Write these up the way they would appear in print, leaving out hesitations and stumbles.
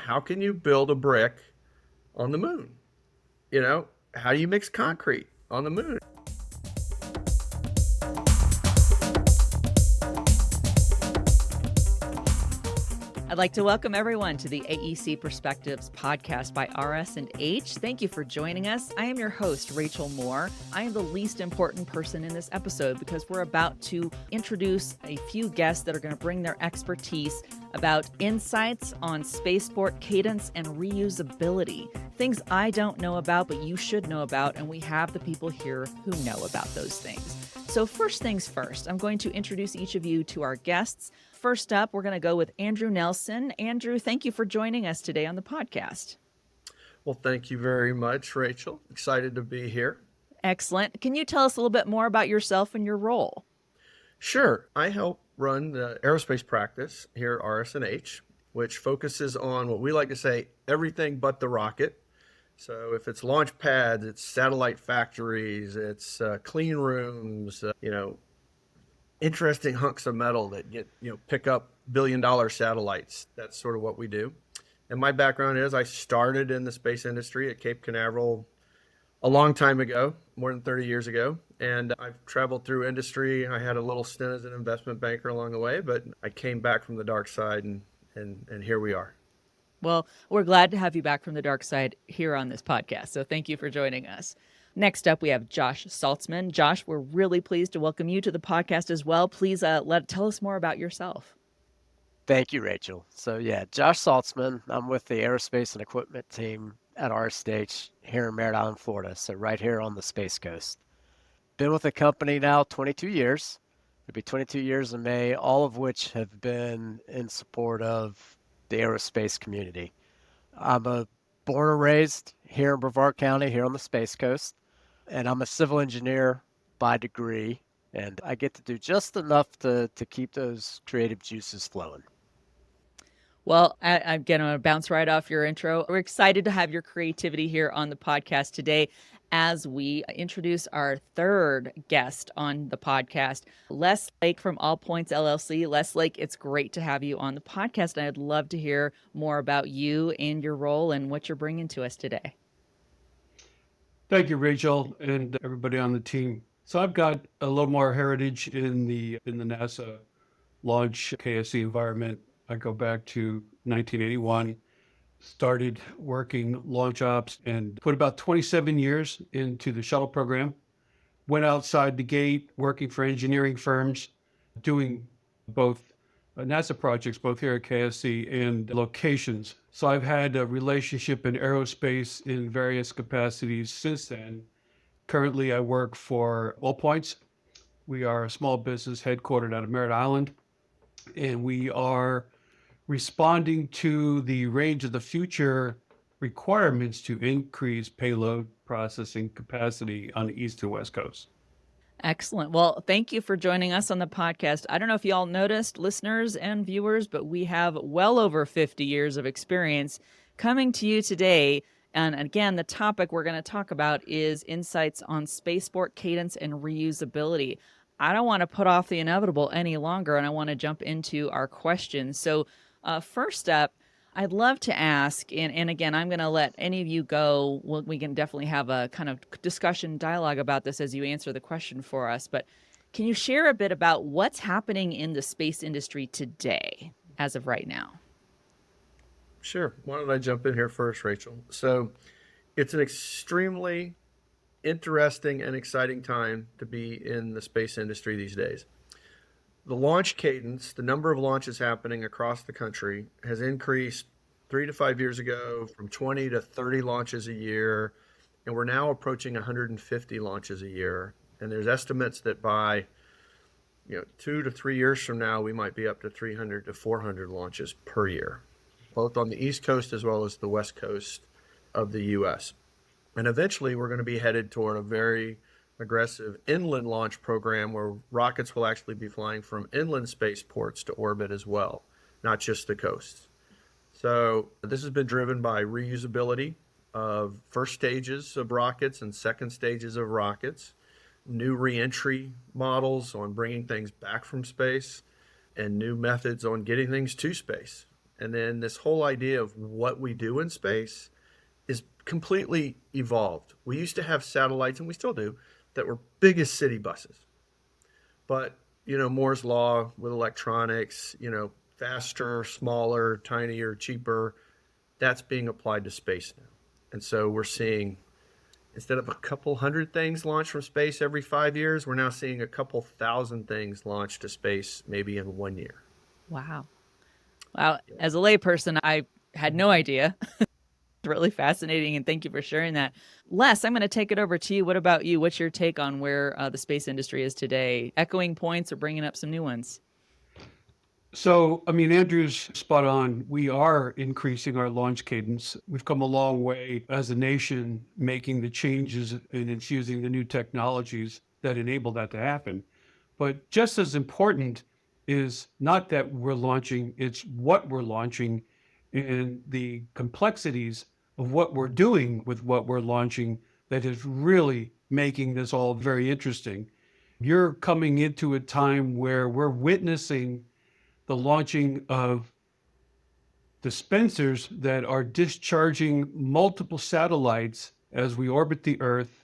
how can you build a brick on the moon? How do you mix concrete on the moon? I'd like to welcome everyone to the AEC Perspectives podcast by RS&H. Thank you for joining us. I am your host, Rachel Moore. I am the least important person in this episode because we're about to introduce a few guests that are going to bring their expertise about insights on Spaceport, Cadence, and reusability. Things I don't know about, but you should know about, and we have the people here who know about those things. So first things first, I'm going to introduce each of you to our guests. First up, we're going to go with Andrew Nelson. Andrew, thank you for joining us today on the podcast. Well, thank you very much, Rachel. Excited to be here. Excellent. Can you tell us a little bit more about yourself and your role? Sure. I help run the aerospace practice here at RS&H, which focuses on what we like to say, everything but the rocket. So if it's launch pads, it's satellite factories, it's clean rooms, interesting hunks of metal that pick up billion-dollar satellites. That's sort of what we do. And my background is I started in the space industry at Cape Canaveral a long time ago, more than 30 years ago. And I've traveled through industry. I had a little stint as an investment banker along the way, but I came back from the dark side and here we are. Well, we're glad to have you back from the dark side here on this podcast. So thank you for joining us. Next up, we have Josh Saltsman. Josh, we're really pleased to welcome you to the podcast as well. Please tell us more about yourself. Thank you, Rachel. So Josh Saltsman. I'm with the aerospace and equipment team at RS&H here in Merritt Island, Florida. So right here on the Space Coast. Been with the company now 22 years. It'll be 22 years in May, all of which have been in support of the aerospace community. I'm born and raised here in Brevard County, here on the Space Coast, and I'm a civil engineer by degree, and I get to do just enough to keep those creative juices flowing. Well, I'm going to bounce right off your intro. We're excited to have your creativity here on the podcast today as we introduce our third guest on the podcast, Les Lake from All Points LLC. Les Lake, it's great to have you on the podcast. And I'd love to hear more about you and your role and what you're bringing to us today. Thank you, Rachel, and everybody on the team. So I've got a little more heritage in the NASA launch KSC environment. I go back to 1981, started working launch ops and put about 27 years into the shuttle program. Went outside the gate, working for engineering firms, doing both NASA projects, both here at KSC and locations. So I've had a relationship in aerospace in various capacities since then. Currently, I work for All Points. We are a small business headquartered out of Merritt Island, and we are responding to the range of the future requirements to increase payload processing capacity on the East and West Coast. Excellent. Well, thank you for joining us on the podcast. I don't know if you all noticed, listeners and viewers, but we have well over 50 years of experience coming to you today. And again, the topic we're going to talk about is insights on Spaceport, Cadence, and reusability. I don't want to put off the inevitable any longer, and I want to jump into our questions. So first up, I'd love to ask, and again, I'm going to let any of you go. We can definitely have a kind of discussion, dialogue about this as you answer the question for us. But can you share a bit about what's happening in the space industry today, as of right now? Sure. Why don't I jump in here first, Rachel? So it's an extremely interesting and exciting time to be in the space industry these days. The launch cadence, the number of launches happening across the country, has increased 3 to 5 years ago from 20 to 30 launches a year, and we're now approaching 150 launches a year. And there's estimates that by 2 to 3 years from now, we might be up to 300 to 400 launches per year, both on the East Coast as well as the West Coast of the U.S. And eventually, we're going to be headed toward a very aggressive inland launch program where rockets will actually be flying from inland spaceports to orbit as well, not just the coasts. So this has been driven by reusability of first stages of rockets and second stages of rockets, new reentry models on bringing things back from space, and new methods on getting things to space. And then this whole idea of what we do in space is completely evolved. We used to have satellites, and we still do, that were big as city buses. But, Moore's law with electronics, faster, smaller, tinier, cheaper, that's being applied to space now. And so we're seeing, instead of a couple hundred things launched from space every 5 years, we're now seeing a couple thousand things launched to space maybe in 1 year. Wow. Wow. As a layperson, I had no idea. Really fascinating, and thank you for sharing that. Les, I'm going to take it over to you. What about you? What's your take on where the space industry is today? Echoing points or bringing up some new ones? So, I mean, Andrew's spot on. We are increasing our launch cadence. We've come a long way as a nation making the changes and infusing the new technologies that enable that to happen. But just as important is not that we're launching, it's what we're launching and the complexities of what we're doing with what we're launching that is really making this all very interesting. You're coming into a time where we're witnessing the launching of dispensers that are discharging multiple satellites as we orbit the Earth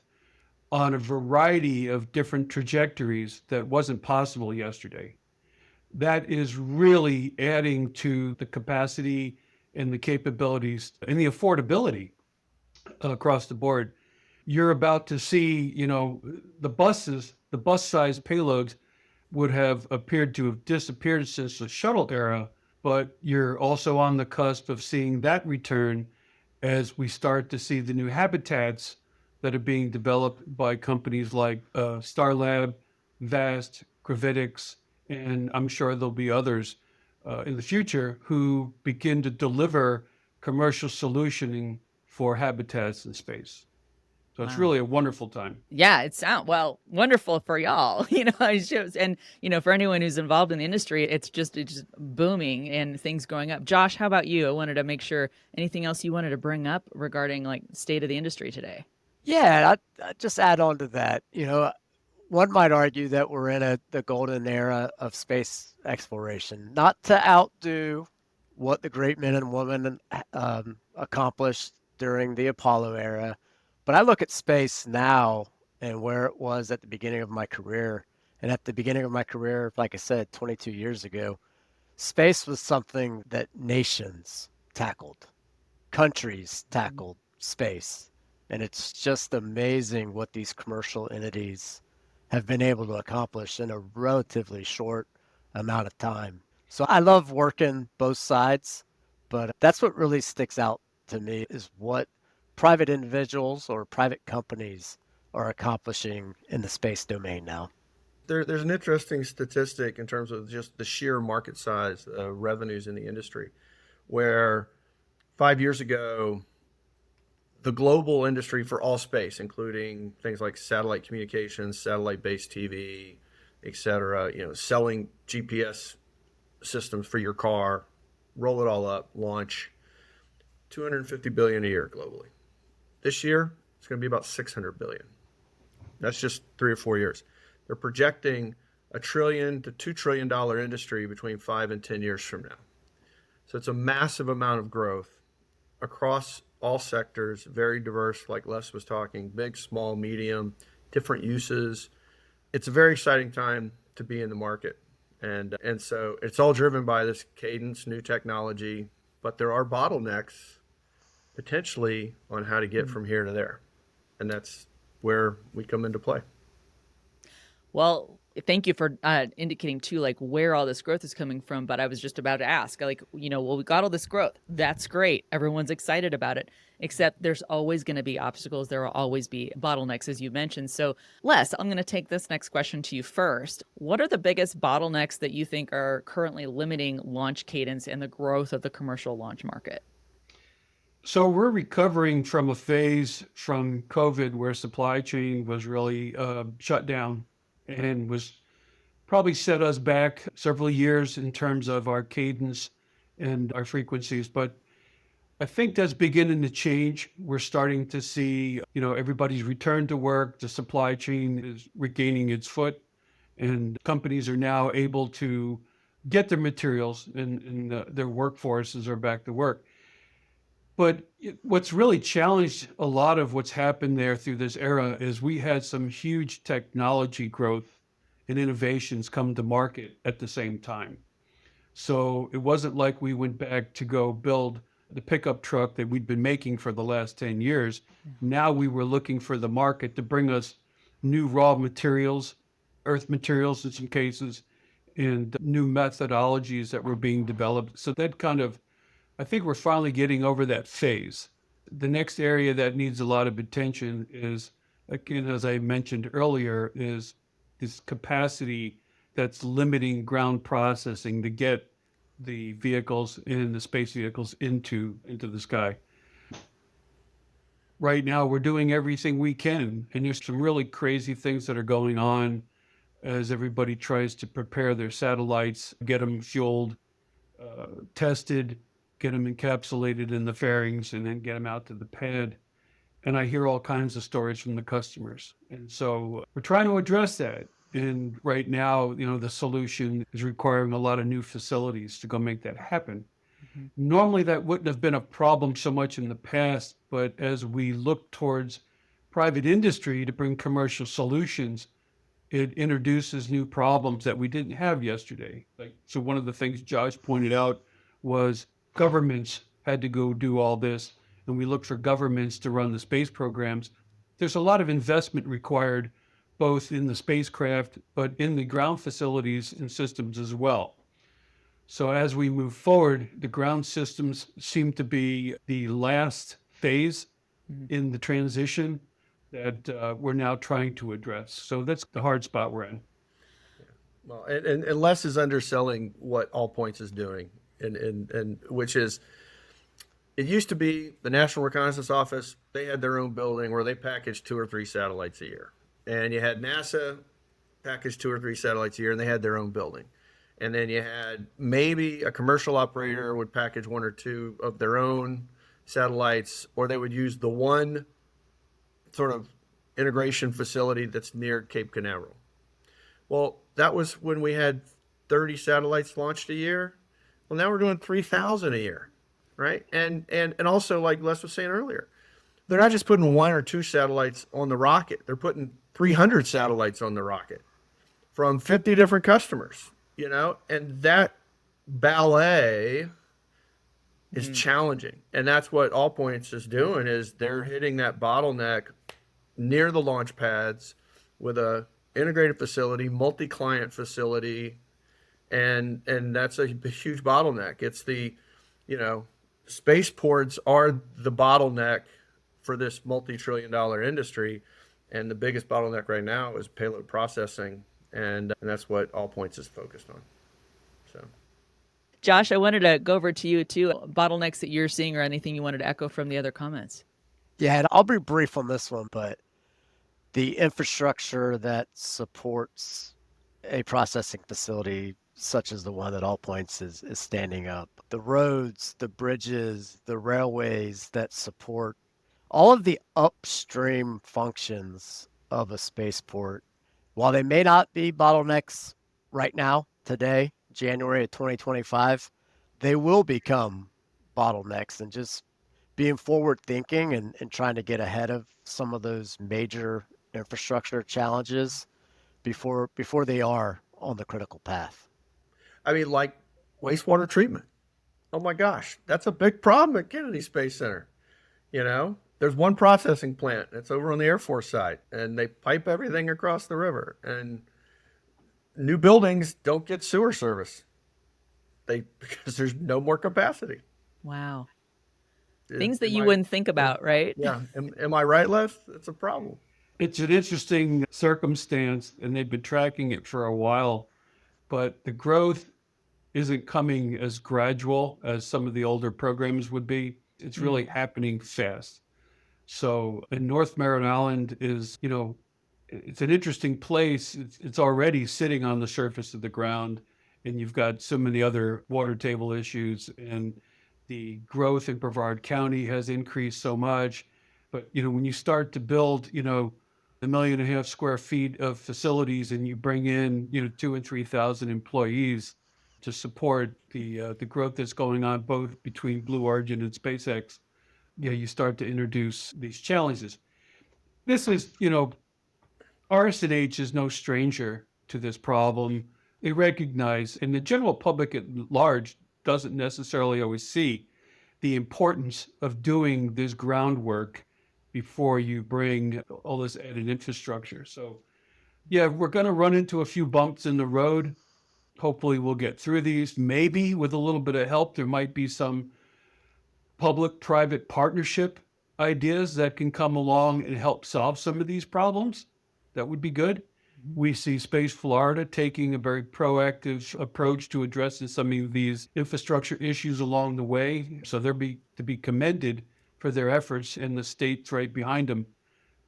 on a variety of different trajectories that wasn't possible yesterday. That is really adding to the capacity and the capabilities and the affordability across the board. You're about to see, the bus-sized payloads would have appeared to have disappeared since the shuttle era, but you're also on the cusp of seeing that return as we start to see the new habitats that are being developed by companies like Starlab, Vast, Gravitics, and I'm sure there'll be others in the future who begin to deliver commercial solutioning for habitats in space. So it's Wow. really a wonderful time. Yeah, it sounds wonderful for y'all. It shows, and for anyone who's involved in the industry, it's just booming and things going up. Josh, how about you? I wanted to make sure anything else you wanted to bring up regarding like state of the industry today. Yeah, I'd just add on to that. One might argue that we're in the golden era of space exploration, not to outdo what the great men and women accomplished during the Apollo era, but I look at space now and where it was at the beginning of my career. And at the beginning of my career, like I said, 22 years ago, space was something that nations tackled, countries tackled space. And it's just amazing what these commercial entities have been able to accomplish in a relatively short amount of time. So I love working both sides, but that's what really sticks out to me is what private individuals or private companies are accomplishing in the space domain now. There's an interesting statistic in terms of just the sheer market size of revenues in the industry, where 5 years ago, the global industry for all space, including things like satellite communications, satellite-based TV, et cetera, selling GPS systems for your car, roll it all up, launch, 250 billion a year globally. This year, it's going to be about 600 billion. That's just 3 or 4 years. They're projecting $1 trillion to $2 trillion industry between 5 and 10 years from now. So it's a massive amount of growth across all sectors, very diverse, like Les was talking, big, small, medium, different uses. It's a very exciting time to be in the market. And so it's all driven by this Cadence, new technology, but there are bottlenecks potentially on how to get from here to there. And that's where we come into play. Well, thank you for indicating too, like where all this growth is coming from. But I was just about to ask, like, we got all this growth. That's great. Everyone's excited about it. Except there's always going to be obstacles. There will always be bottlenecks, as you mentioned. So, Les, I'm going to take this next question to you first. What are the biggest bottlenecks that you think are currently limiting launch cadence and the growth of the commercial launch market? So we're recovering from a phase from COVID where supply chain was really shut down and was probably set us back several years in terms of our cadence and our frequencies. But I think that's beginning to change. We're starting to see, everybody's return to work. The supply chain is regaining its foot, and companies are now able to get their materials, and their workforces are back to work. But what's really challenged a lot of what's happened there through this era is we had some huge technology growth and innovations come to market at the same time. So it wasn't like we went back to go build the pickup truck that we'd been making for the last 10 years. Now we were looking for the market to bring us new raw materials, earth materials in some cases, and new methodologies that were being developed. So that kind of, I think we're finally getting over that phase. The next area that needs a lot of attention is, again, as I mentioned earlier, is this capacity that's limiting ground processing to get the vehicles and the space vehicles into the sky. Right now, we're doing everything we can, and there's some really crazy things that are going on as everybody tries to prepare their satellites, get them fueled, tested, get them encapsulated in the fairings, and then get them out to the pad. And I hear all kinds of stories from the customers. And so we're trying to address that. And right now, the solution is requiring a lot of new facilities to go make that happen. Mm-hmm. Normally, that wouldn't have been a problem so much in the past, but as we look towards private industry to bring commercial solutions, it introduces new problems that we didn't have yesterday. So one of the things Josh pointed out was governments had to go do all this, and we look for governments to run the space programs. There's a lot of investment required, both in the spacecraft, but in the ground facilities and systems as well. So as we move forward, the ground systems seem to be the last phase in the transition that we're now trying to address. So that's the hard spot we're in. Well, and Les is underselling what All Points is doing, and which is, it used to be the National Reconnaissance Office. They had their own building where they packaged 2 or 3 satellites a year, and you had NASA package 2 or 3 satellites a year, and they had their own building. And then you had maybe a commercial operator would package 1 or 2 of their own satellites, or they would use the one sort of integration facility that's near Cape Canaveral. Well, that was when we had 30 satellites launched a year. Well, now we're doing 3,000 a year, right? And also, like Les was saying earlier, they're not just putting 1 or 2 satellites on the rocket. They're putting 300 satellites on the rocket from 50 different customers, and that ballet is challenging. And that's what All Points is doing, is they're hitting that bottleneck near the launch pads with a integrated facility, multi-client facility, and that's a huge bottleneck. It's the, spaceports are the bottleneck for this multi-trillion-dollar industry, and the biggest bottleneck right now is payload processing, and that's what All Points is focused on. So, Josh, I wanted to go over to you too. Bottlenecks that you're seeing, or anything you wanted to echo from the other comments. Yeah, and I'll be brief on this one, but the infrastructure that supports a processing facility such as the one that All Points is standing up, the roads, the bridges, the railways that support all of the upstream functions of a spaceport, while they may not be bottlenecks right now, today, January of 2025, they will become bottlenecks. And just being forward thinking and trying to get ahead of some of those major infrastructure challenges before they are on the critical path. I mean, like wastewater treatment. Oh my gosh, that's a big problem at Kennedy Space Center. There's one processing plant. It's over on the Air Force side, and they pipe everything across the river. And new buildings don't get sewer service. Because there's no more capacity. Wow. Things that you wouldn't think about, right? Yeah. Am I right, Les? It's a problem. It's an interesting circumstance, and they've been tracking it for a while, but the growth isn't coming as gradual as some of the older programs would be. It's really happening fast. So, and North Merritt Island is, it's an interesting place. It's already sitting on the surface of the ground, and you've got so many other water table issues, and the growth in Brevard County has increased so much. But, when you start to build, 1.5 million square feet of facilities, and you bring in, 2,000 and 3,000 employees, to support the growth that's going on both between Blue Origin and SpaceX, you start to introduce these challenges. This is, RS&H is no stranger to this problem. They recognize, and the general public at large doesn't necessarily always see the importance of doing this groundwork before you bring all this added infrastructure. So, yeah, we're going to run into a few bumps in the road. Hopefully, we'll get through these. Maybe with a little bit of help, there might be some public-private partnership ideas that can come along and help solve some of these problems. That would be good. We see Space Florida taking a very proactive approach to addressing some of these infrastructure issues along the way. So they're to be commended for their efforts, and the state's right behind them.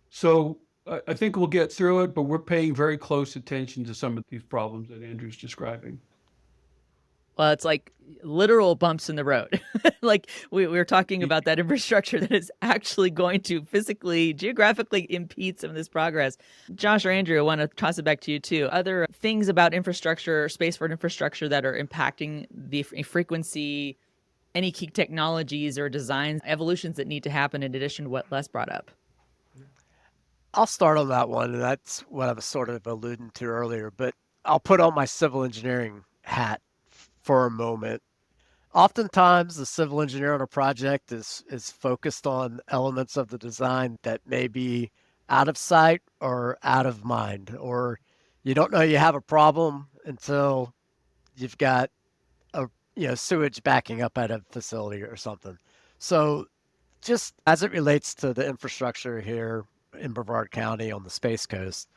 So I think we'll get through it, but we're paying very close attention to some of these problems that Andrew's describing. Well, it's like literal bumps in the road. Like we were talking about that infrastructure that is actually going to physically, geographically impede some of this progress. Josh or Andrew, I want to toss it back to you too. Other things about infrastructure, spaceport infrastructure that are impacting the frequency, any key technologies or designs, evolutions that need to happen in addition to what Les brought up? I'll start on that one, and that's what I was sort of alluding to earlier, but I'll put on my civil engineering hat for a moment. Oftentimes, the civil engineer on a project is focused on elements of the design that may be out of sight or out of mind, or you don't know you have a problem until you've got a sewage backing up at a facility or something. So, just as it relates to the infrastructure here in Brevard County on the Space Coast,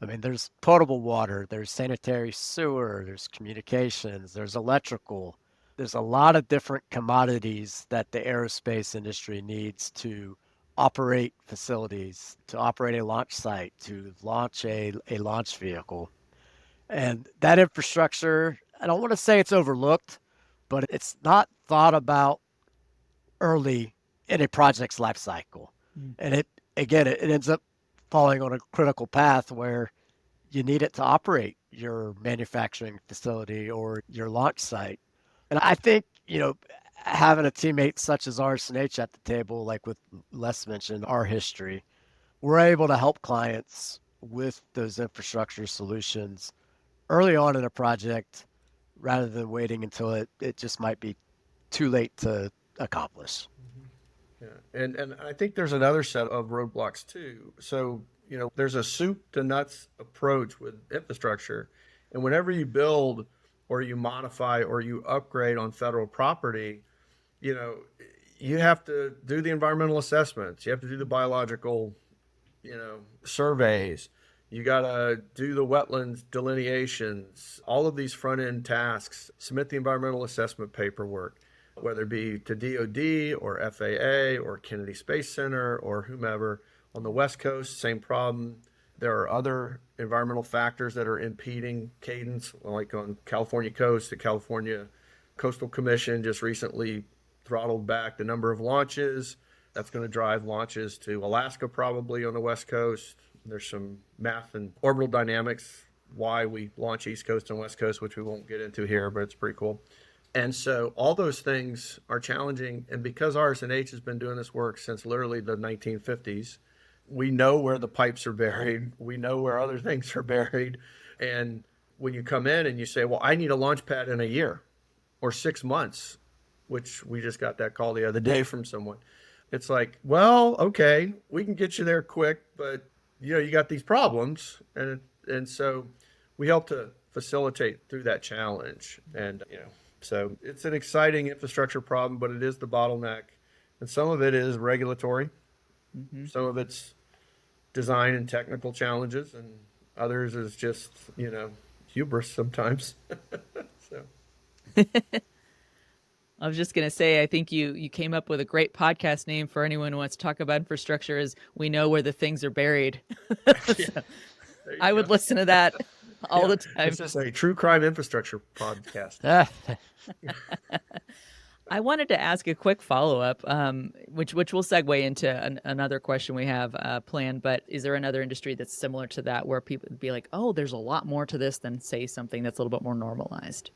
I mean, there's potable water, there's sanitary sewer, there's communications, there's electrical. There's a lot of different commodities that the aerospace industry needs to operate facilities, to operate a launch site, to launch a launch vehicle. And that infrastructure, I don't want to say it's overlooked, but it's not thought about early in a project's life cycle. And it ends up falling on a critical path where you need it to operate your manufacturing facility or your launch site. And I think, having a teammate such as RS&H at the table, like with Les mentioned, our history, we're able to help clients with those infrastructure solutions early on in a project rather than waiting until it just might be too late to accomplish. Yeah, and I think there's another set of roadblocks too. So, there's a soup to nuts approach with infrastructure. And whenever you build or you modify or you upgrade on federal property, you have to do the environmental assessments. You have to do the biological, surveys. You got to do the wetlands delineations, all of these front end tasks, submit the environmental assessment paperwork, whether it be to DOD or FAA or Kennedy Space Center or whomever. On the West Coast, same problem. There are other environmental factors that are impeding Cadence, like on California coast. The California Coastal Commission just recently throttled back the number of launches. That's going to drive launches to Alaska probably on the West Coast. There's some math and orbital dynamics why we launch East Coast and West Coast, which we won't get into here, but it's pretty cool. And so all those things are challenging. And because RS&H has been doing this work since literally the 1950s, we know where the pipes are buried. We know where other things are buried. And when you come in and you say, well, I need a launch pad in a year or 6 months, which we just got that call the other day from someone. It's like, well, okay, we can get you there quick, but you got these problems. And so we help to facilitate through that challenge. And, so it's an exciting infrastructure problem, but it is the bottleneck. And some of it is regulatory. Mm-hmm. Some of it's design and technical challenges, and others is just, hubris sometimes. So. I was just going to say, I think you came up with a great podcast name for anyone who wants to talk about infrastructure is We Know Where the Things Are Buried. So I would listen to that all the time. It's just a true crime infrastructure podcast. I wanted to ask a quick follow-up, which will segue into another question we have planned, but is there another industry that's similar to that where people would be like, oh, there's a lot more to this than, say, something that's a little bit more normalized?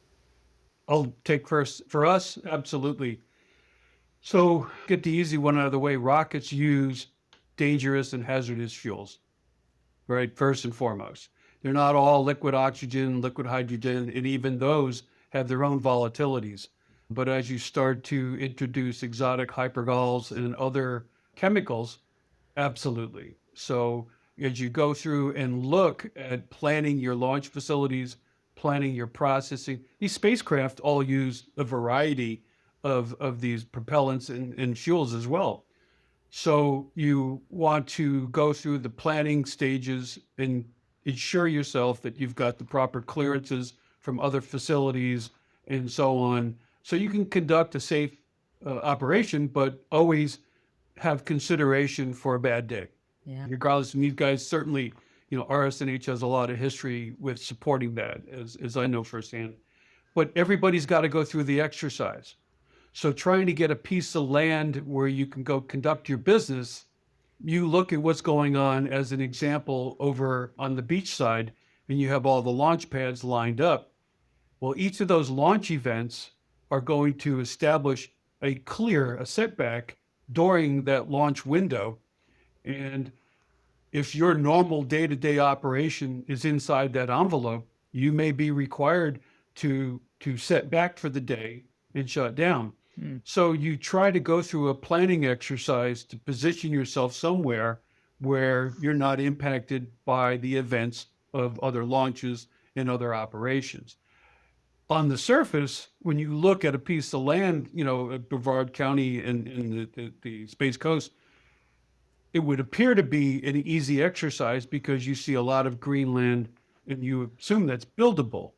I'll take first. For us, absolutely. So get the easy one out of the way. Rockets use dangerous and hazardous fuels, right? First and foremost. They're not all liquid oxygen, liquid hydrogen, and even those have their own volatilities. But as you start to introduce exotic hypergols and other chemicals, absolutely. So as you go through and look at planning your launch facilities, planning your processing, these spacecraft all use a variety of these propellants and fuels as well. So you want to go through the planning stages and ensure yourself that you've got the proper clearances from other facilities and so on. So you can conduct a safe operation, but always have consideration for a bad day. Yeah. Regardless, and these guys certainly, RS&H has a lot of history with supporting that, as I know firsthand. But everybody's got to go through the exercise. So trying to get a piece of land where you can go conduct your business, you look at what's going on as an example over on the beach side, and you have all the launch pads lined up. Well, each of those launch events are going to establish a setback during that launch window. And if your normal day-to-day operation is inside that envelope, you may be required to set back for the day and shut down. So you try to go through a planning exercise to position yourself somewhere where you're not impacted by the events of other launches and other operations. On the surface, when you look at a piece of land, at Brevard County in the Space Coast, it would appear to be an easy exercise because you see a lot of green land and you assume that's buildable.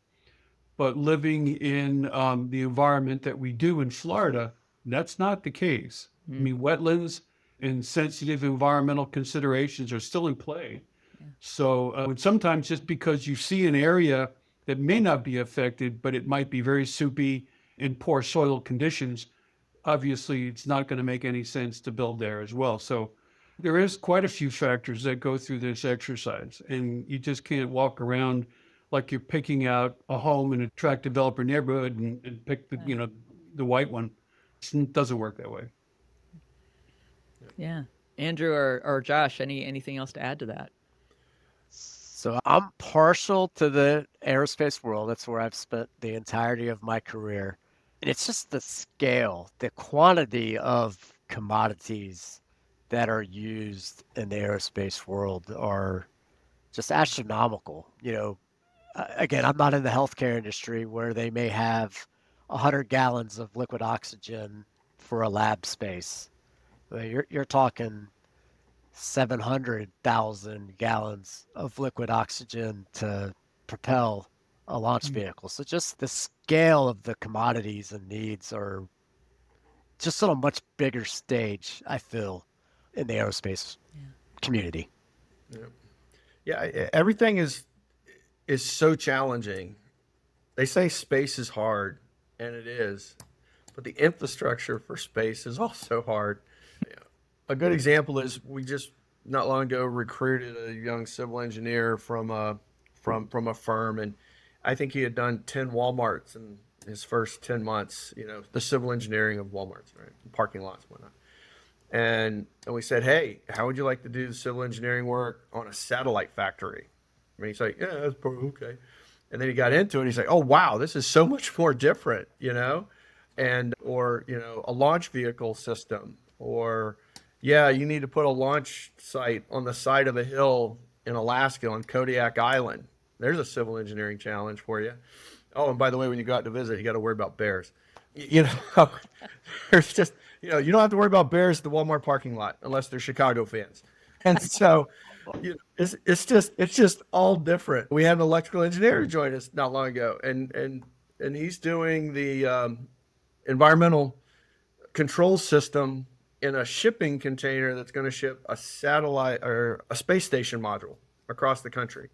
But living in the environment that we do in Florida, that's not the case. I mean, wetlands and sensitive environmental considerations are still in play. So and sometimes just because you see an area that may not be affected, but it might be very soupy in poor soil conditions, obviously it's not going to make any sense to build there as well. So there is quite a few factors that go through this exercise, and you just can't walk around like you're picking out a home in a tract developer neighborhood and pick the white one. It doesn't work that way. Yeah. Andrew or Josh, anything else to add to that? So I'm partial to the aerospace world. That's where I've spent the entirety of my career. And it's just the scale, the quantity of commodities that are used in the aerospace world are just astronomical. Again, I'm not in the healthcare industry where they may have 100 gallons of liquid oxygen for a lab space. You're talking 700,000 gallons of liquid oxygen to propel a launch vehicle. So just the scale of the commodities and needs are just on a much bigger stage, I feel, in the aerospace community. Yeah, everything is so challenging. They say space is hard, and it is, but the infrastructure for space is also hard. A good example is we just not long ago recruited a young civil engineer from a firm, and I think he had done 10 Walmarts in his first 10 months. The civil engineering of Walmarts, right, parking lots, and whatnot. And we said, hey, how would you like to do the civil engineering work on a satellite factory? I mean, he's like, yeah, that's probably okay. And then he got into it. He's like, oh, wow, this is so much more different, or a launch vehicle system, or yeah, you need to put a launch site on the side of a hill in Alaska on Kodiak Island. There's a civil engineering challenge for you. Oh, and by the way, when you go out to visit, you got to worry about bears. There's just, you don't have to worry about bears at the Walmart parking lot unless they're Chicago fans. And so it's just all different. We had an electrical engineer who joined us not long ago, and he's doing the environmental control system in a shipping container that's going to ship a satellite or a space station module across the country.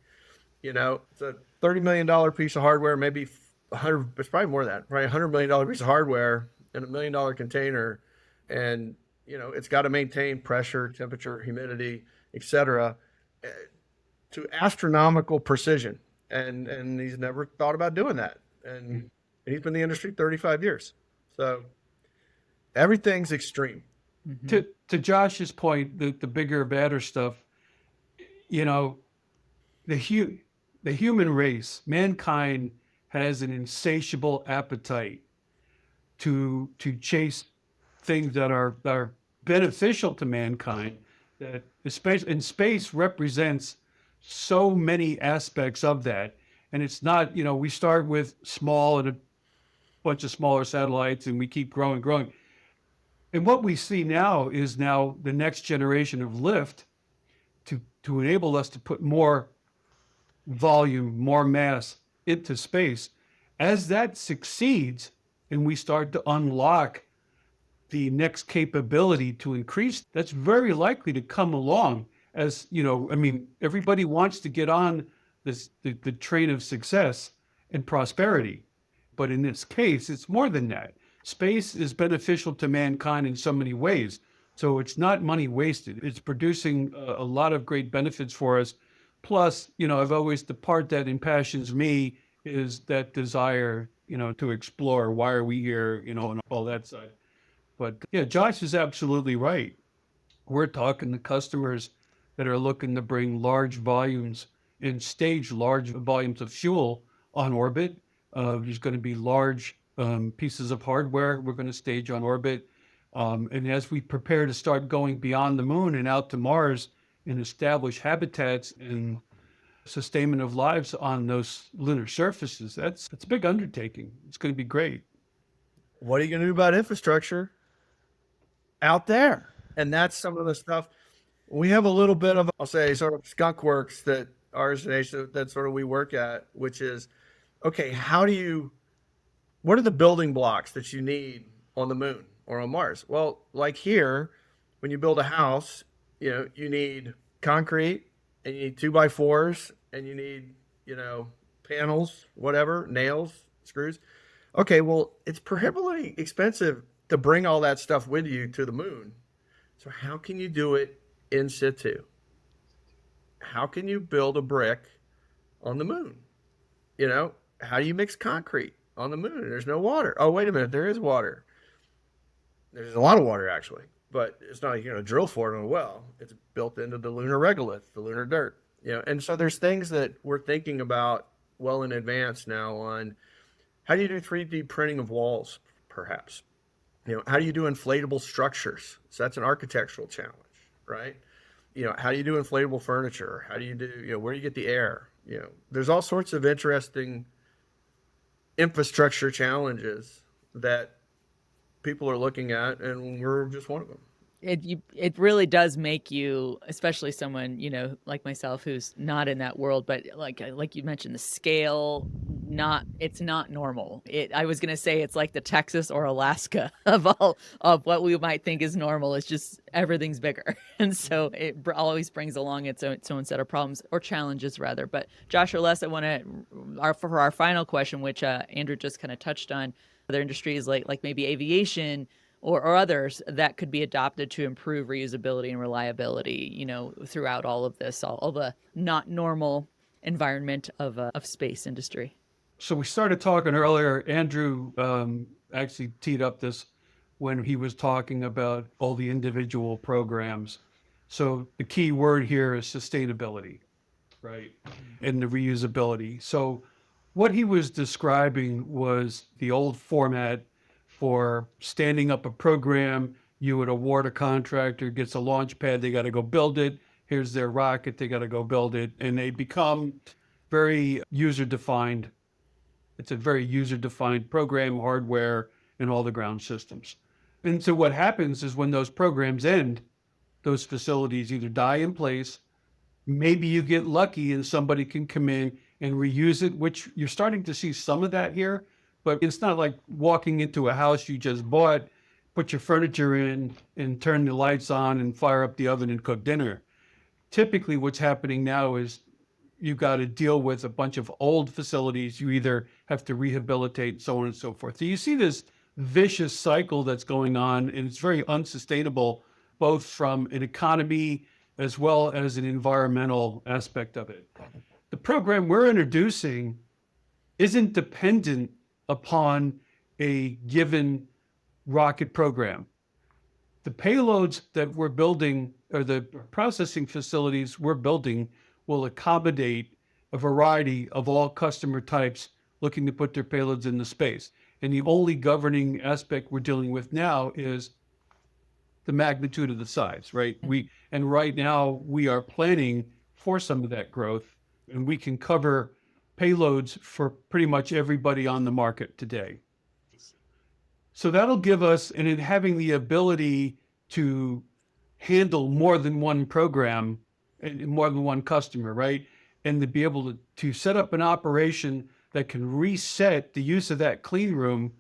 It's a $30 million piece of hardware, maybe 100, it's probably more than that, probably $100 million piece of hardware in $1 million container. And, it's got to maintain pressure, temperature, humidity, etc., to astronomical precision. And he's never thought about doing that. And and he's been in the industry 35 years. So everything's extreme. Mm-hmm. To Josh's point, the bigger, badder stuff, you know, the human race, mankind has an insatiable appetite to chase things that are beneficial to mankind. That space represents so many aspects of that, and it's not, we start with small and a bunch of smaller satellites, and we keep growing. And what we see now is now the next generation of lift to enable us to put more volume, more mass into space. As that succeeds and we start to unlock the next capability to increase, that's very likely to come along. As I mean, everybody wants to get on the train of success and prosperity. But in this case, it's more than that. Space is beneficial to mankind in so many ways. So it's not money wasted. It's producing a lot of great benefits for us. Plus, I've always, the part that impassions me is that desire, to explore. Why are we here, and all that side. But yeah, Josh is absolutely right. We're talking to customers that are looking to bring large volumes and stage large volumes of fuel on orbit. There's going to be large pieces of hardware we're going to stage on orbit. And as we prepare to start going beyond the moon and out to Mars and establish habitats and sustainment of lives on those lunar surfaces, that's a big undertaking. It's going to be great. What are you going to do about infrastructure out there? And that's some of the stuff. We have a little bit of, I'll say, sort of skunk works that RS&H, that sort of we work at, which is, okay, what are the building blocks that you need on the moon or on Mars? Well, like here, when you build a house, you need concrete, and you need 2x4s, and you need, panels, whatever, nails, screws. Okay, well, it's prohibitively expensive to bring all that stuff with you to the moon. So how can you do it in situ? How can you build a brick on the moon? How do you mix concrete on the moon? There's no water. Oh, wait a minute, there is water. There's a lot of water, actually, but it's not like you're going to drill for it on a well. It's built into the lunar regolith, the lunar dirt. And so there's things that we're thinking about well in advance now on how do you do 3D printing of walls, perhaps? How do you do inflatable structures? So that's an architectural challenge, right? How do you do inflatable furniture? How do you do, where do you get the air? There's all sorts of interesting infrastructure challenges that people are looking at, and we're just one of them. It really does make you, especially someone, like myself, who's not in that world, but like you mentioned, the scale, it's not normal. I was going to say it's like the Texas or Alaska of all of what we might think is normal. It's just everything's bigger. And so it always brings along its own set of problems, or challenges rather. But Josh or Les, I want to, for our final question, which Andrew just kind of touched on, other industries like maybe aviation, or others that could be adopted to improve reusability and reliability, throughout all of this, all the not normal environment of space industry. So we started talking earlier. Andrew actually teed up this when he was talking about all the individual programs. So the key word here is sustainability, right? And the reusability. So what he was describing was the old format for standing up a program. You would award a contractor, gets a launch pad, they got to go build it. Here's their rocket, they got to go build it. And they become very user-defined. It's a very user-defined program, hardware, and all the ground systems. And so what happens is when those programs end, those facilities either die in place, maybe you get lucky and somebody can come in and reuse it, which you're starting to see some of that here. But it's not like walking into a house you just bought, put your furniture in, and turn the lights on and fire up the oven and cook dinner. Typically, what's happening now is you've got to deal with a bunch of old facilities. You either have to rehabilitate, so on and so forth. So you see this vicious cycle that's going on, and it's very unsustainable, both from an economy as well as an environmental aspect of it. The program we're introducing isn't dependent upon a given rocket program. The payloads that we're building, or the processing facilities we're building, will accommodate a variety of all customer types looking to put their payloads into space. And the only governing aspect we're dealing with now is the magnitude of the size, right? Right now we are planning for some of that growth, and we can cover payloads for pretty much everybody on the market today. So that'll give us, and in having the ability to handle more than one program and more than one customer, right? And to be able to set up an operation that can reset the use of that clean room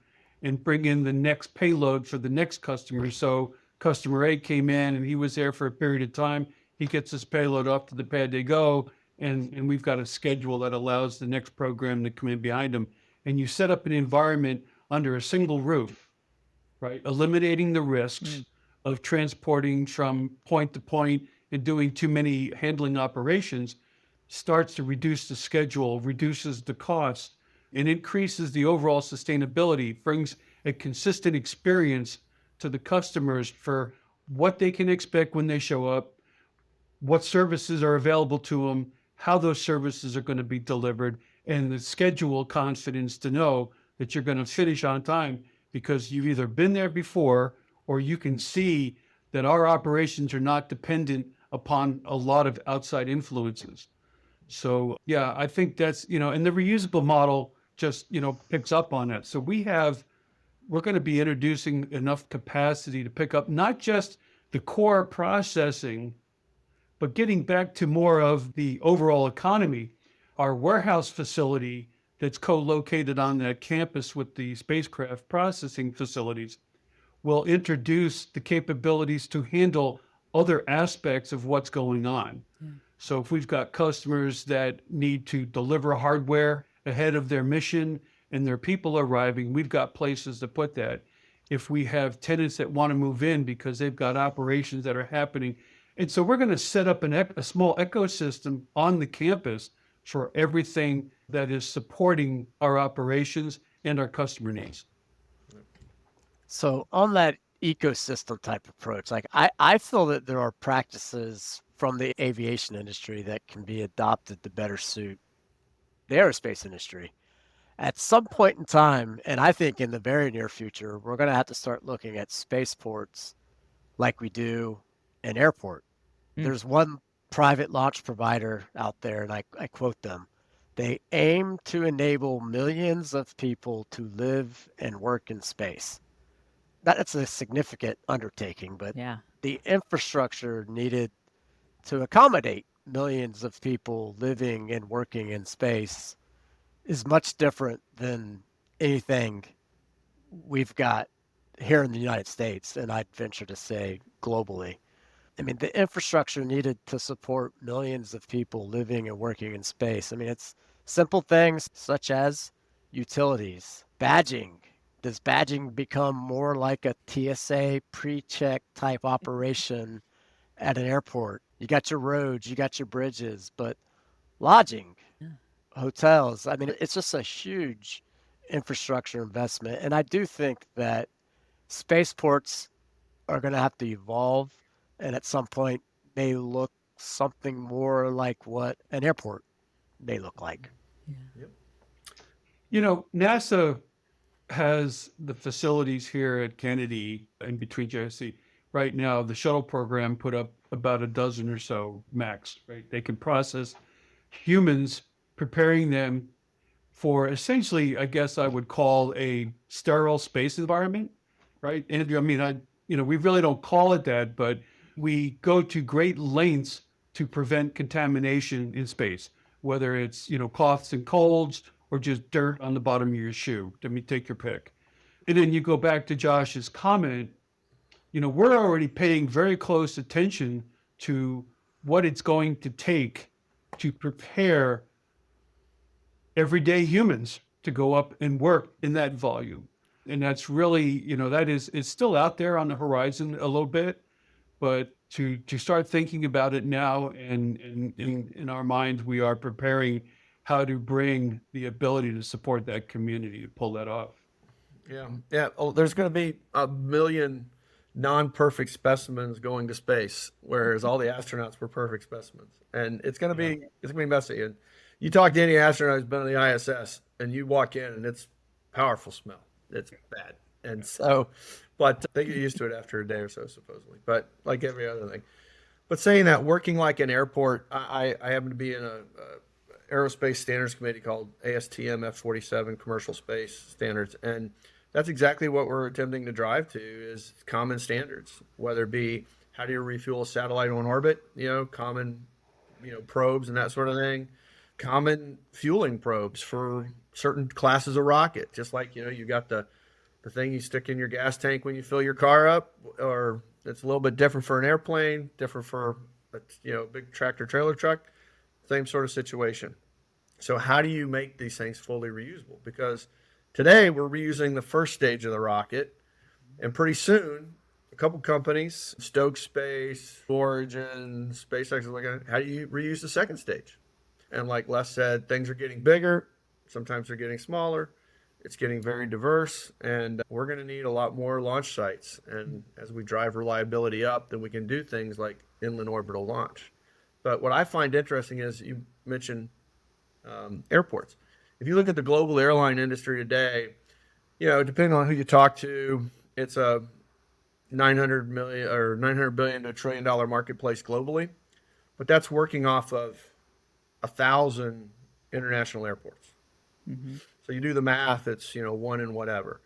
and bring in the next payload for the next customer. So customer A came in and he was there for a period of time. He gets his payload off to the pad they go, and we've got a schedule that allows the next program to come in behind them. And you set up an environment under a single roof, right? Eliminating the risks of transporting from point to point and doing too many handling operations starts to reduce the schedule, reduces the cost, and increases the overall sustainability, brings a consistent experience to the customers for what they can expect when they show up, what services are available to them, how those services are going to be delivered, and the schedule confidence to know that you're going to finish on time because you've either been there before or you can see that our operations are not dependent upon a lot of outside influences. So yeah, I think that's, and the reusable model just, picks up on that. So we're going to be introducing enough capacity to pick up not just the core processing, but getting back to more of the overall economy. Our warehouse facility that's co-located on that campus with the spacecraft processing facilities will introduce the capabilities to handle other aspects of what's going on. So if we've got customers that need to deliver hardware ahead of their mission and their people arriving, we've got places to put that. If we have tenants that want to move in because they've got operations that are happening. And so we're going to set up a small ecosystem on the campus for everything that is supporting our operations and our customer needs. So on that ecosystem type approach, like I feel that there are practices from the aviation industry that can be adopted to better suit the aerospace industry. At some point in time, and I think in the very near future, we're going to have to start looking at spaceports like we do an airport. There's one private launch provider out there, and I quote them. They aim to enable millions of people to live and work in space. That's a significant undertaking, but Yeah. the infrastructure needed to accommodate millions of people living and working in space is much different than anything we've got here in the United States, and I'd venture to say globally. I mean, the infrastructure needed to support millions of people living and working in space. I mean, it's simple things such as utilities, badging. Does badging become more like a TSA pre-check type operation at an airport? You got your roads, you got your bridges, but lodging, hotels. I mean, it's just a huge infrastructure investment. And I do think that spaceports are going to have to evolve and at some point may look something more like what an airport may look like. NASA has the facilities here at Kennedy in between JSC. Right now, the shuttle program put up about a dozen or so max, right? They can process humans, preparing them for essentially, I guess I would call a sterile space environment, right? And I mean, we really don't call it that, but we go to great lengths to prevent contamination in space, whether it's, coughs and colds or just dirt on the bottom of your shoe. I mean, take your pick. And then you go back to Josh's comment, we're already paying very close attention to what it's going to take to prepare everyday humans to go up and work in that volume. And that's really, it's still out there on the horizon a little bit, but to start thinking about it now, and in our minds, we are preparing how to bring the ability to support that community to pull that off. Yeah, yeah. Oh, there's going to be a million non-perfect specimens going to space, whereas all the astronauts were perfect specimens, and it's going to be messy. And you talk to any astronaut who's been on the ISS, and you walk in, and it's powerful smell. It's bad, and so, but they get used to it after a day or so, supposedly. But like every other thing. But saying that, working like an airport, I happen to be in a aerospace standards committee called ASTM F47 Commercial Space Standards, and that's exactly what we're attempting to drive to is common standards, whether it be how do you refuel a satellite on orbit, common, probes and that sort of thing, common fueling probes for certain classes of rocket, just like, you got the thing you stick in your gas tank when you fill your car up, or it's a little bit different for an airplane, different for a, big tractor trailer truck, same sort of situation. So how do you make these things fully reusable? Because today we're reusing the first stage of the rocket, and pretty soon a couple companies, Stoke Space, Origin, SpaceX, are looking at how do you reuse the second stage? And like Les said, things are getting bigger, sometimes they're getting smaller. It's getting very diverse, and we're going to need a lot more launch sites. And as we drive reliability up, then we can do things like inland orbital launch. But what I find interesting is you mentioned airports. If you look at the global airline industry today, depending on who you talk to, it's a 900 billion to $1 trillion marketplace globally. But that's working off of 1,000 international airports. Mm-hmm. So you do the math, it's, one in whatever.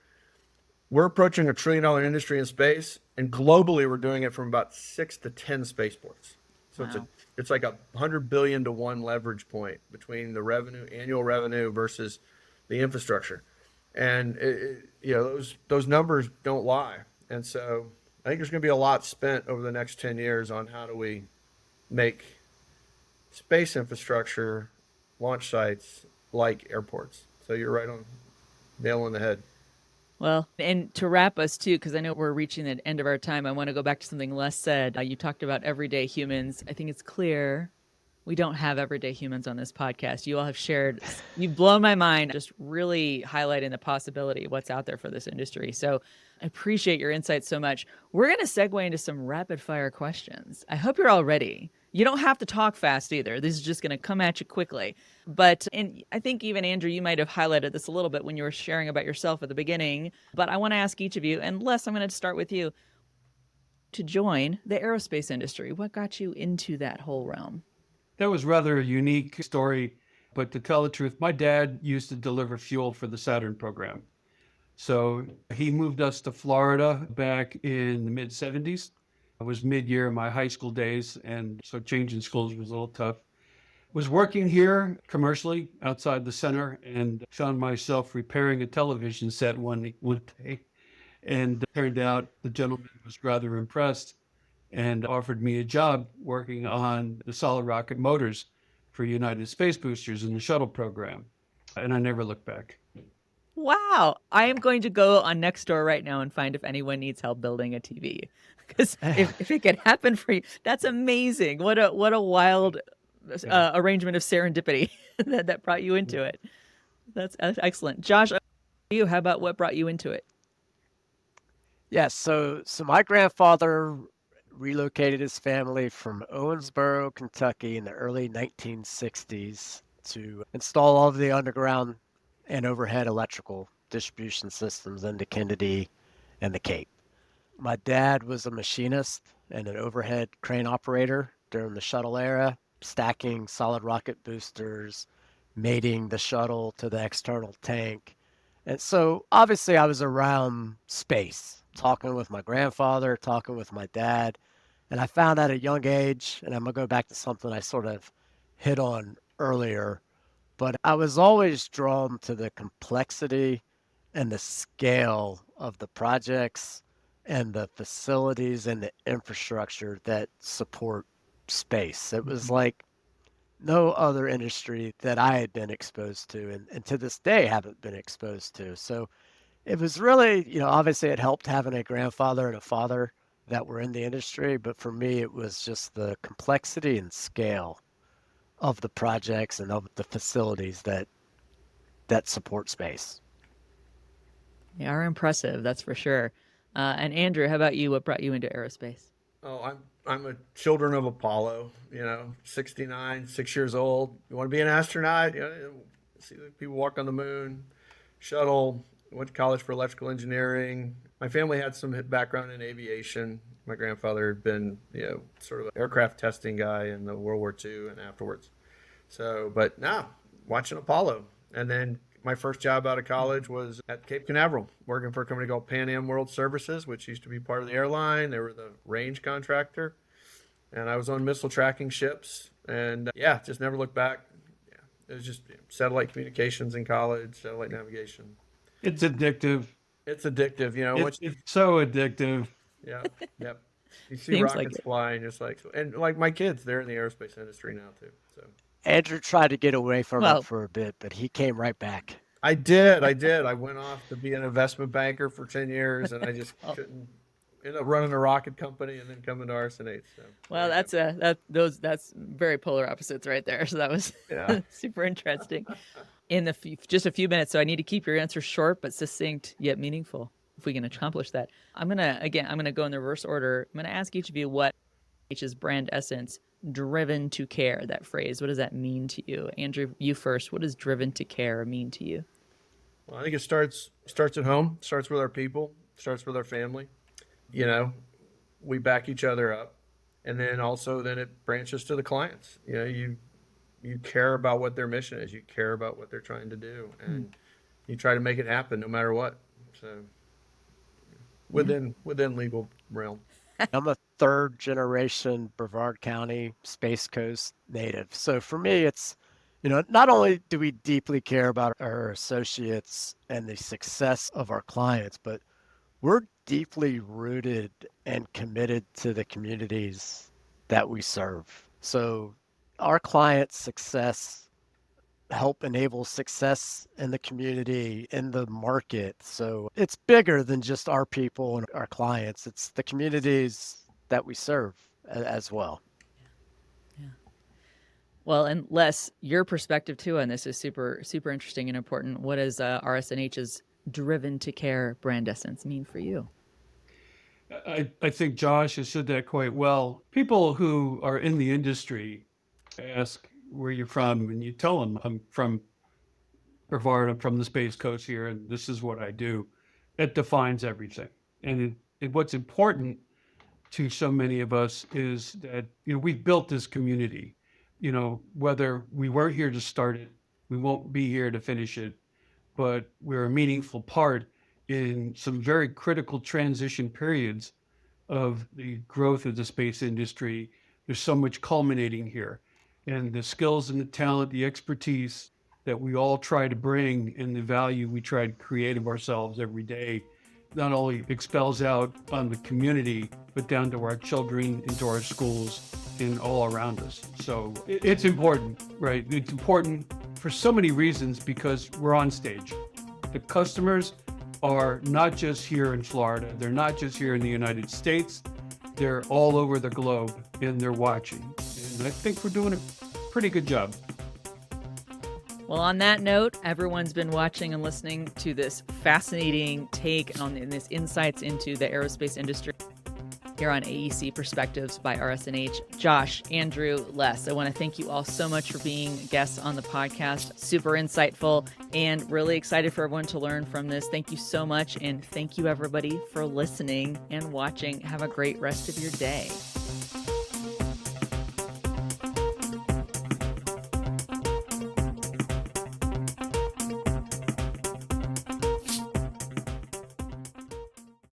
We're approaching $1 trillion industry in space, and globally we're doing it from about 6 to 10 spaceports. So Wow. it's like 100 billion to 1 leverage point between the annual revenue versus the infrastructure. And those numbers don't lie. And so I think there's going to be a lot spent over the next 10 years on how do we make space infrastructure, launch sites like airports. So you're right on, nail on the head. Well, and to wrap us too, because I know we're reaching the end of our time, I want to go back to something Les said. You talked about everyday humans. I think it's clear we don't have everyday humans on this podcast. You all have shared, you've blown my mind, just really highlighting the possibility of what's out there for this industry. So I appreciate your insights so much. We're going to segue into some rapid fire questions. I hope you're all ready. You don't have to talk fast either. This is just going to come at you quickly. And I think even Andrew, you might have highlighted this a little bit when you were sharing about yourself at the beginning, but I want to ask each of you, and Les, I'm going to start with you, to join the aerospace industry. What got you into that whole realm? That was rather a unique story, but to tell the truth, my dad used to deliver fuel for the Saturn program. So he moved us to Florida back in the mid 70s. I was mid-year in my high school days, and so changing schools was a little tough. Was working here commercially outside the center and found myself repairing a television set one day. And it turned out the gentleman was rather impressed and offered me a job working on the solid rocket motors for United Space Boosters in the shuttle program. And I never looked back. Wow. I am going to go on Nextdoor right now and find if anyone needs help building a TV. Because if it could happen for you, that's amazing. What a wild arrangement of serendipity that brought you into it. That's excellent. Josh, how about what brought you into it? Yes, so my grandfather relocated his family from Owensboro, Kentucky in the early 1960s to install all of the underground and overhead electrical distribution systems into Kennedy and the Cape. My dad was a machinist and an overhead crane operator during the shuttle era, stacking solid rocket boosters, mating the shuttle to the external tank. And so obviously I was around space, talking with my grandfather, talking with my dad. And I found at a young age, and I'm going to go back to something I sort of hit on earlier, but I was always drawn to the complexity and the scale of the projects and the facilities and the infrastructure that support space. It was like no other industry that I had been exposed to, and to this day haven't been exposed to. So it was really, obviously it helped having a grandfather and a father that were in the industry, but for me it was just the complexity and scale of the projects and of the facilities that support space. They are impressive, that's for sure. And Andrew, how about you? What brought you into aerospace? Oh, I'm a children of Apollo, 69, 6 years old. You want to be an astronaut? See the people walk on the moon, shuttle. Went to college for electrical engineering. My family had some background in aviation. My grandfather had been, sort of an aircraft testing guy in the World War II and afterwards. So, but now watching Apollo. And then my first job out of college was at Cape Canaveral, working for a company called Pan Am World Services, which used to be part of the airline. They were the range contractor. And I was on missile tracking ships. And just never looked back. Yeah, it was just satellite communications in college, satellite navigation. It's addictive. It's addictive, It's so addictive. yeah, yep. You see Seems like rockets it. flying, and like my kids, they're in the aerospace industry now too. So Andrew tried to get away from Well- it for a bit, but he came right back. I did. I went off to be an investment banker for 10 years, and I just couldn't. Ended up running a rocket company and then coming to RS&H. So Well, that's very polar opposites right there. So that was Yeah. super interesting. In just a few minutes, so I need to keep your answer short but succinct yet meaningful. If we can accomplish that, I'm gonna go in the reverse order. I'm gonna ask each of you what H's brand essence, driven to care. That phrase, what does that mean to you? Andrew, you first. What does driven to care mean to you? Well, I think it starts at home. Starts with our people. Starts with our family. We back each other up, and then it branches to the clients. You care about what their mission is. You care about what they're trying to do, and you try to make it happen no matter what. So within legal realm. I'm a third generation Brevard County Space Coast native. So for me, it's, not only do we deeply care about our associates and the success of our clients, but we're deeply rooted and committed to the communities that we serve. So our clients' success help enable success in the community, in the market. So it's bigger than just our people and our clients. It's the communities that we serve as well. Well, and Les, your perspective too on this is super, super interesting and important. What does RS&H's driven to care brand essence mean for you? I think Josh has said that quite well. People who are in the industry ask where you're from, and you tell them, I'm from Brevard, I'm from the Space Coast here, and this is what I do. That defines everything. And what's important to so many of us is that, we've built this community. Whether we weren't here to start it, we won't be here to finish it, but we're a meaningful part in some very critical transition periods of the growth of the space industry. There's so much culminating here. And the skills and the talent, the expertise that we all try to bring and the value we try to create of ourselves every day not only expels out on the community, but down to our children, into our schools, and all around us. So it's important, right? It's important for so many reasons because we're on stage. The customers are not just here in Florida. They're not just here in the United States. They're all over the globe, and they're watching. And I think we're doing a pretty good job. Well, on that note, everyone's been watching and listening to this fascinating take on this insights into the aerospace industry here on AEC Perspectives by RS&H. Josh, Andrew, Les, I want to thank you all so much for being guests on the podcast. Super insightful and really excited for everyone to learn from this. Thank you so much. And thank you, everybody, for listening and watching. Have a great rest of your day.